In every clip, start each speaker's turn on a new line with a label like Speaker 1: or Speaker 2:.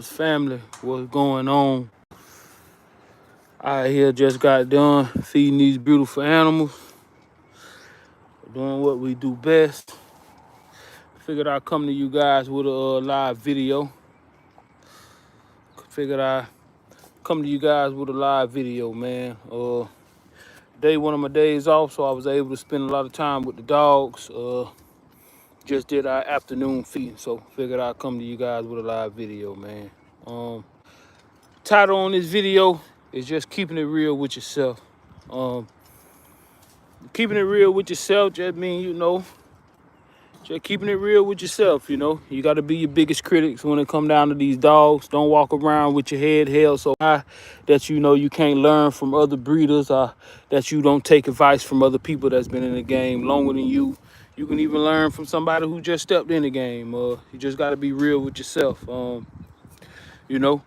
Speaker 1: Family, what's going on? I here just got done feeding these beautiful animals, doing what we do best. Figured I'd come to you guys with a live video. Figured I'd come to you guys with a live video, man. Day one of my days off, so I was able to spend a lot of time with the dogs. Just did our afternoon feeding, so figured I'd come to you guys with a live video, man. Title on this video is just keeping it real with yourself. Keeping it real with yourself just means, just keeping it real with yourself, You got to be your biggest critics when it come down to these dogs. Don't walk around with your head held so high that you can't learn from other breeders, or that you don't take advice from other people that's been in the game longer than you. You can even learn from somebody who just stepped in the game. You just got to be real with yourself. You know,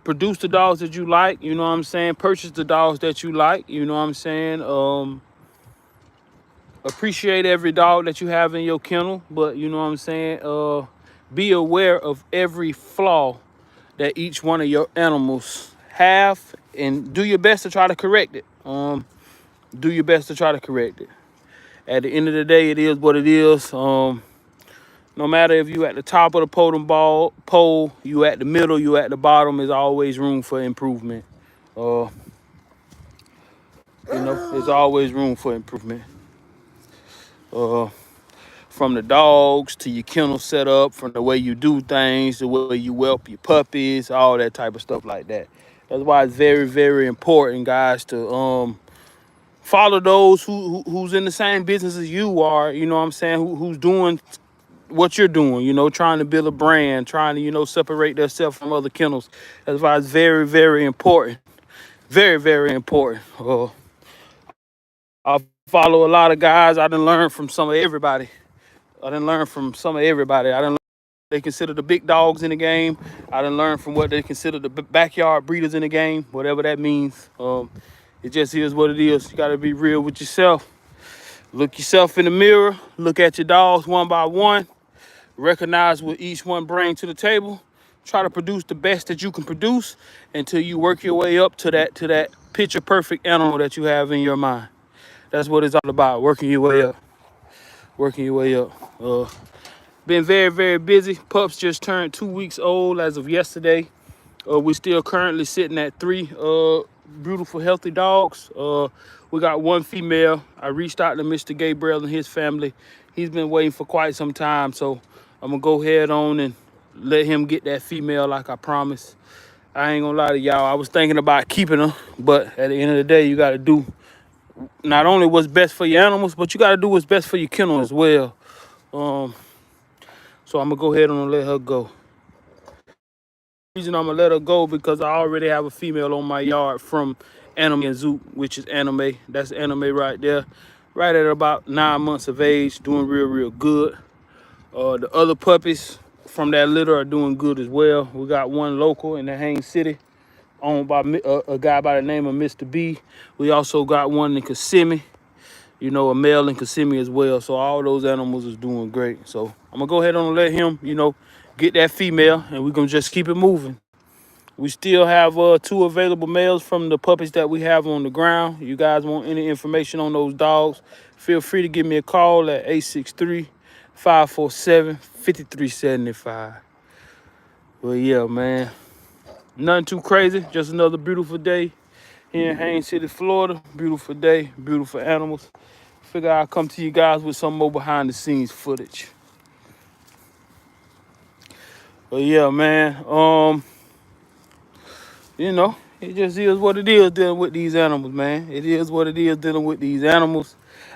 Speaker 1: produce the dogs that you like, you know what I'm saying? Purchase the dogs that you like, you know what I'm saying? Appreciate every dog that you have in your kennel, but you know what I'm saying? Be aware of every flaw that each one of your animals have, and do your best to try to correct it. Do your best to try to correct it. At the end of the day, it is what it is. No matter if you at the top of the pole, you at the middle, you at the bottom, there's always room for improvement. There's always room for improvement. From the dogs to your kennel setup, from the way you do things, the way you whelp your puppies, all that type of stuff like that. That's why it's very, very important, guys, to follow those who's in the same business as you are. You know what I'm saying? Who's doing what you're doing, trying to build a brand, trying to, separate themselves from other kennels. That's why it's very, very important. Very, very important. I follow a lot of guys. I done learned from some of everybody. I done learn they consider the big dogs in the game. I done learned from what they consider the backyard breeders in the game, whatever that means. It just is what it is. You got to be real with yourself. Look yourself in the mirror. Look at your dogs one by one. Recognize what each one brings to the table. Try to produce the best that you can produce until you work your way up to that picture perfect animal that you have in your mind. That's what it's all about, working your way up. Working your way up. Been very, very busy. Pups just turned 2 weeks old as of yesterday. We're still currently sitting at 3 beautiful, healthy dogs. We got 1 female. I reached out to Mr. Gabriel and his family. He's been waiting for quite some time, so I'm gonna go ahead on and let him get that female like I promised. I ain't gonna lie to y'all. I was thinking about keeping her, but at the end of the day, you gotta do not only what's best for your animals, but you gotta do what's best for your kennel as well. So I'm gonna go ahead and let her go. The reason I'm gonna let her go because I already have a female on my yard from Anime and Zoot, which is Anime. That's Anime right there. Right at about 9 months of age, doing real, real good. The other puppies from that litter are doing good as well. We got 1 local in the Haines City, owned by a guy by the name of Mr. B. We also got 1 in Kissimmee, a male in Kissimmee as well. So all those animals is doing great. So I'm gonna go ahead and let him, get that female, and we're gonna just keep it moving. We still have 2 available males from the puppies that we have on the ground. You guys want any information on those dogs, feel free to give me a call at 863-547-5375. Well, yeah, man. Nothing too crazy. Just another beautiful day here in Haines City, Florida. Beautiful day, beautiful animals. Figure I'll come to you guys with some more behind the scenes footage. But yeah, man. It just is what it is dealing with these animals, man. It is what it is dealing with these animals.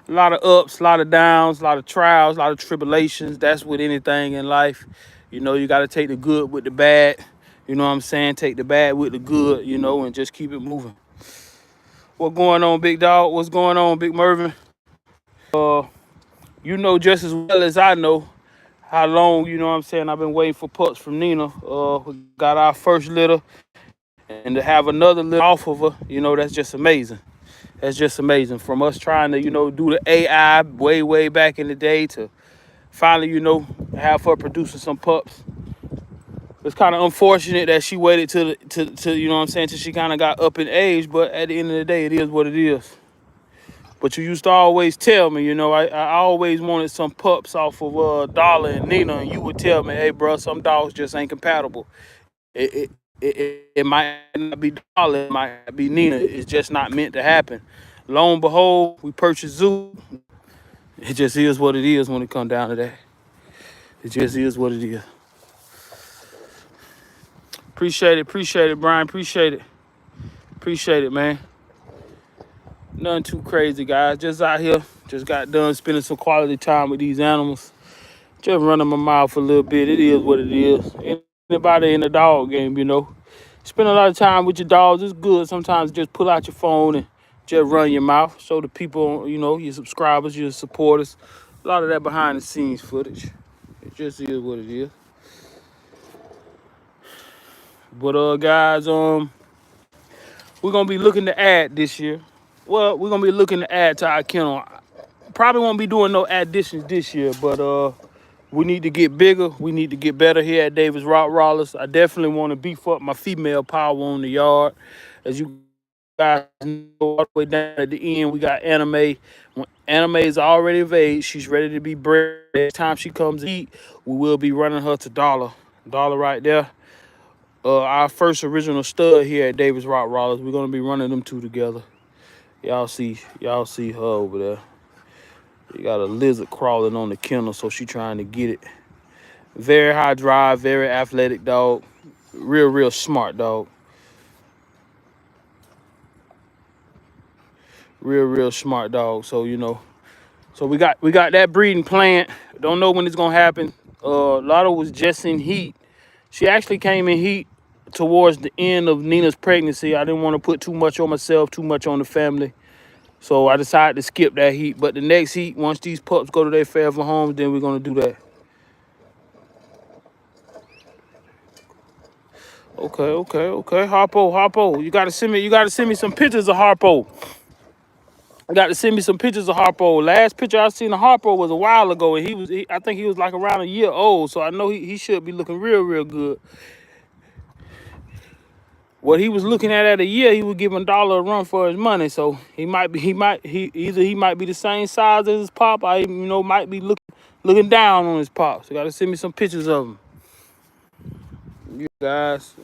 Speaker 1: A lot of ups, a lot of downs, a lot of trials, a lot of tribulations. That's with anything in life. You got to take the good with the bad. You know what I'm saying? Take the bad with the good, and just keep it moving. What's going on, big dog? What's going on, big Mervin? You know just as well as I know how long, I've been waiting for pups from Nina. We got our first litter. And to have another litter off of her, that's just amazing. That's just amazing. From us trying to, do the AI way, way back in the day to finally, have her producing some pups. It's kind of unfortunate that she waited to you know what I'm saying, till she kind of got up in age. But at the end of the day, it is what it is. But you used to always tell me, you know, I always wanted some pups off of Dollar and Nina, and you would tell me, hey, bro, some dogs just ain't compatible. It might not be Dollar, it might not be Nina. It's just not meant to happen. Lo and behold, we purchased Zoo. It just is what it is when it comes down to that. It just is what it is. Appreciate it, Brian. Appreciate it, man. Nothing too crazy, guys. Just out here, just got done spending some quality time with these animals. Just running my mouth a little bit. It is what it is. Anybody in the dog game, you know, spend a lot of time with your dogs. It's good. Sometimes just pull out your phone and just run your mouth. Show the people, you know, your subscribers, your supporters, a lot of that behind the scenes footage. It just is what it is. But guys, we're gonna be looking to add this year. Well, we're gonna be looking to add to our kennel. Probably won't be doing no additions this year, but we need to get bigger. We need to get better here at Davis Rottweilers. I definitely want to beef up my female power on the yard. As you guys know, all the way down at the end, we got Anime. When Anime is already of age, she's ready to be bred. Next time she comes to eat, we will be running her to Dollar. Dollar right there. Our first original stud here at Davis Rottweilers. We're gonna be running them two together. Y'all see her over there. You got a lizard crawling on the kennel, so she trying to get it. Very high drive, very athletic dog. Real smart dog. Real smart dog. So, you know, so we got that breeding plant. Don't know when it's gonna happen. Lotto was just in heat. She actually came in heat towards the end of Nina's pregnancy. I didn't want to put too much on myself, too much on the family. So I decided to skip that heat. But the next heat, once these pups go to their forever homes, then we're gonna do that. Okay. Harpo. You gotta send me some pictures of Harpo. I got to send me some pictures of Harpo. Last picture I seen of Harpo was a while ago, and I think he was like around a year old. So I know he should be looking real good. What he was looking at a year, he was giving Dollar a run for his money. So he might be the same size as his pop, or might be looking down on his pop. So gotta send me some pictures of him. You guys,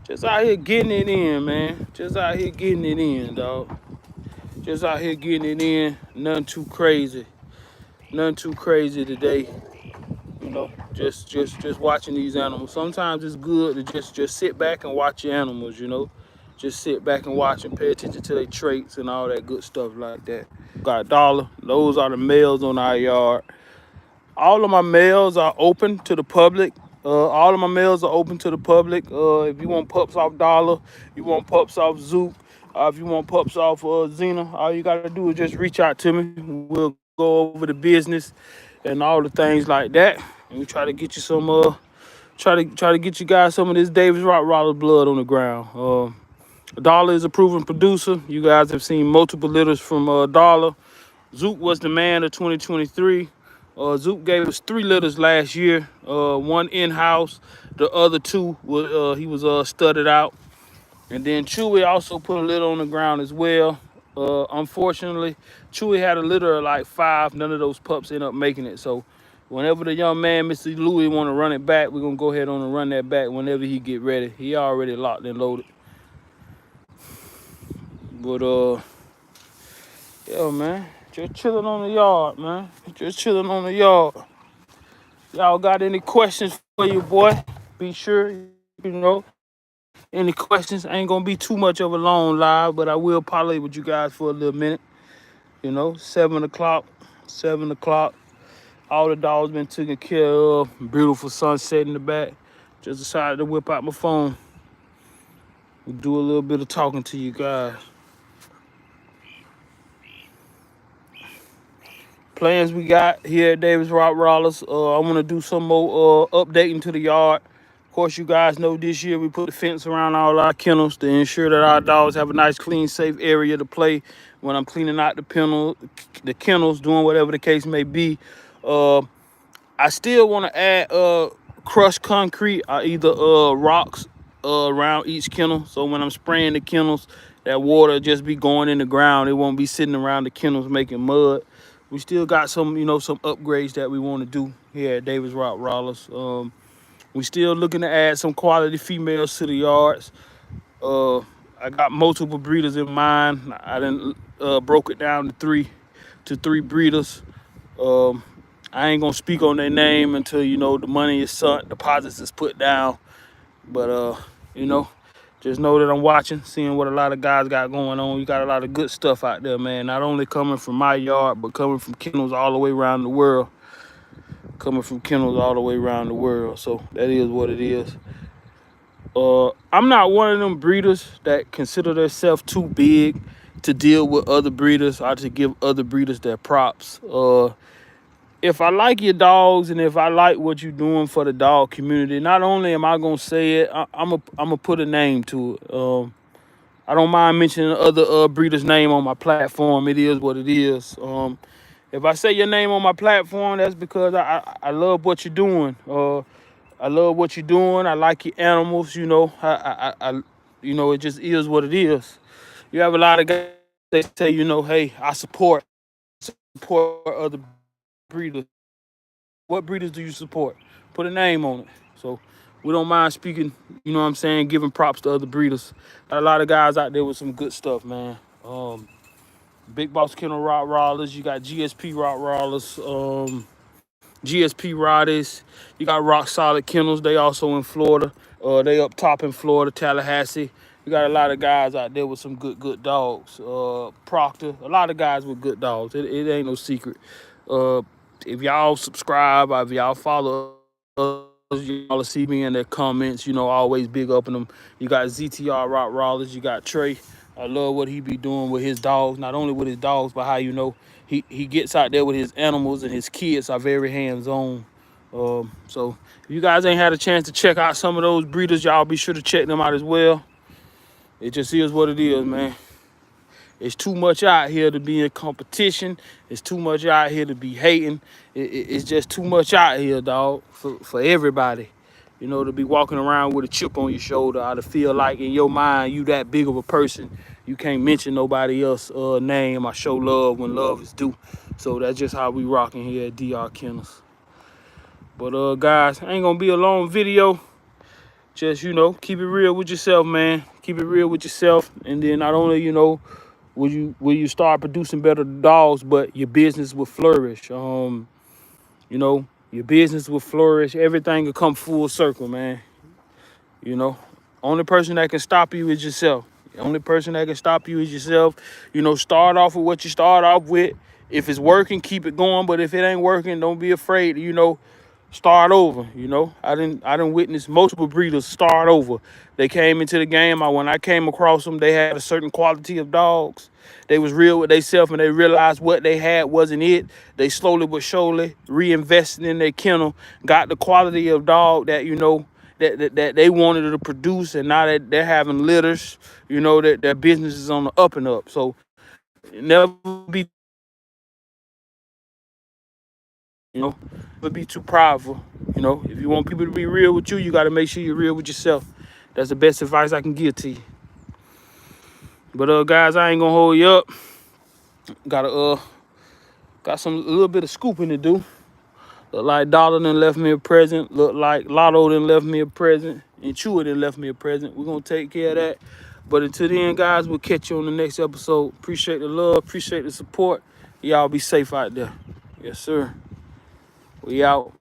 Speaker 1: just out here getting it in, man. Just out here getting it in, dog. Just out here getting it in. Nothing too crazy. Nothing too crazy today. You know, just watching these animals. Sometimes it's good to just sit back and watch your animals, you know. Just sit back and watch and pay attention to their traits and all that good stuff like that. Got Dollar. Those are the males on our yard. All of my males are open to the public. All of my males are open to the public. If you want pups off Dollar, you want pups off Zook, if you want pups off Xena, all you gotta do is just reach out to me. We'll go over the business and all the things like that, and we try to get you some. Try to get you guys some of this Davis Rottweiler blood on the ground. Dollar is a proven producer. You guys have seen multiple litters from Dollar. Zook was the man of 2023. Zook gave us 3 litters last year. One in-house. The other 2 he was studded out. And then Chewy also put a litter on the ground as well. Unfortunately, Chewy had a litter of like 5. None of those pups ended up making it. So whenever the young man, Mr. Louis, want to run it back, we're going to go ahead on and run that back whenever he get ready. He already locked and loaded. But, yeah, man. Just chilling on the yard, man. Just chilling on the yard. Y'all got any questions for you, boy? Be sure, any questions. Ain't gonna be too much of a long live, but I will parlay with you guys for a little minute. 7 o'clock. All the dogs been taken care of. Beautiful sunset in the back. Just decided to whip out my phone and do a little bit of talking to you guys. Plans we got here at Davis Rottweilers. I want to do some more updating to the yard. Of course, you guys know this year we put the fence around all our kennels to ensure that our dogs have a nice, clean, safe area to play when I'm cleaning out the kennels, doing whatever the case may be. I still want to add crushed concrete or either rocks around each kennel. So when I'm spraying the kennels, that water just be going in the ground. It won't be sitting around the kennels making mud. We still got some, some upgrades that we want to do here at Davis Rottweilers. We still looking to add some quality females to the yards. Uh, I got multiple breeders in mind. I done broke it down to three breeders. Um, I ain't gonna speak on their name until the money is sunk, deposits is put down. But you know, just know that I'm watching, seeing what a lot of guys got going on. You got a lot of good stuff out there, man. Not only coming from my yard, but coming from kennels all the way around the world. So that is what it is. I'm not one of them breeders that consider themselves too big to deal with other breeders or to give other breeders their props. If I like your dogs and if I like what you're doing for the dog community, not only am I gonna say it, I'm gonna put a name to it. I don't mind mentioning other breeders' name on my platform. It is what it is. If I say your name on my platform, that's because I love what you're doing. I love what you're doing. I like your animals. It just is what it is. You have a lot of guys that say, hey, I support other breeders. What breeders do you support? Put a name on it. So we don't mind speaking, giving props to other breeders. Got a lot of guys out there with some good stuff, man. Big Boss Kennel Rottweilers. You got GSP Rottweilers. GSP Rotties. You got Rock Solid Kennels. They also in Florida. They up top in Florida, Tallahassee. You got a lot of guys out there with some good dogs. Proctor. A lot of guys with good dogs. It ain't no secret. If y'all subscribe, or if y'all follow us, y'all see me in their comments. Always big up in them. You got ZTR Rottweilers. You got Trey. I love what he be doing with his dogs. Not only with his dogs, but how he gets out there with his animals, and his kids are very hands-on. So if you guys ain't had a chance to check out some of those breeders, y'all be sure to check them out as well. It just is what it is, man. It's too much out here to be in competition. It's too much out here to be hating. It's just too much out here, dog, for everybody. To be walking around with a chip on your shoulder, or to feel like in your mind you that big of a person. You can't mention nobody else's name or show love when love is due. So that's just how we rocking here at DR Kennels. But guys, ain't gonna be a long video. Just keep it real with yourself, man. Keep it real with yourself, and then not only will you start producing better dogs, but your business will flourish. Your business will flourish. Everything will come full circle, man. Only person that can stop you is yourself. The only person that can stop you is yourself. Start off with what you start off with. If it's working, keep it going. But if it ain't working, don't be afraid to, start over. I didn't witness multiple breeders start over. They came into the game. When I came across them, they had a certain quality of dogs. They was real with themselves, and they realized what they had wasn't it. They slowly but surely reinvested in their kennel, got the quality of dog that that they wanted to produce, and now that they're having litters, that their business is on the up and up. So never be be too prideful. If you want people to be real with you, you got to make sure you're real with yourself. That's the best advice I can give to you. But guys, I ain't gonna hold you up. Got a little bit of scooping to do. Look like Dollar done left me a present. Look like Lotto done left me a present. And Chewy done left me a present. We're gonna take care of that. But until then, guys, we'll catch you on the next episode. Appreciate the love, appreciate the support. Y'all be safe out there. Yes, sir. We out.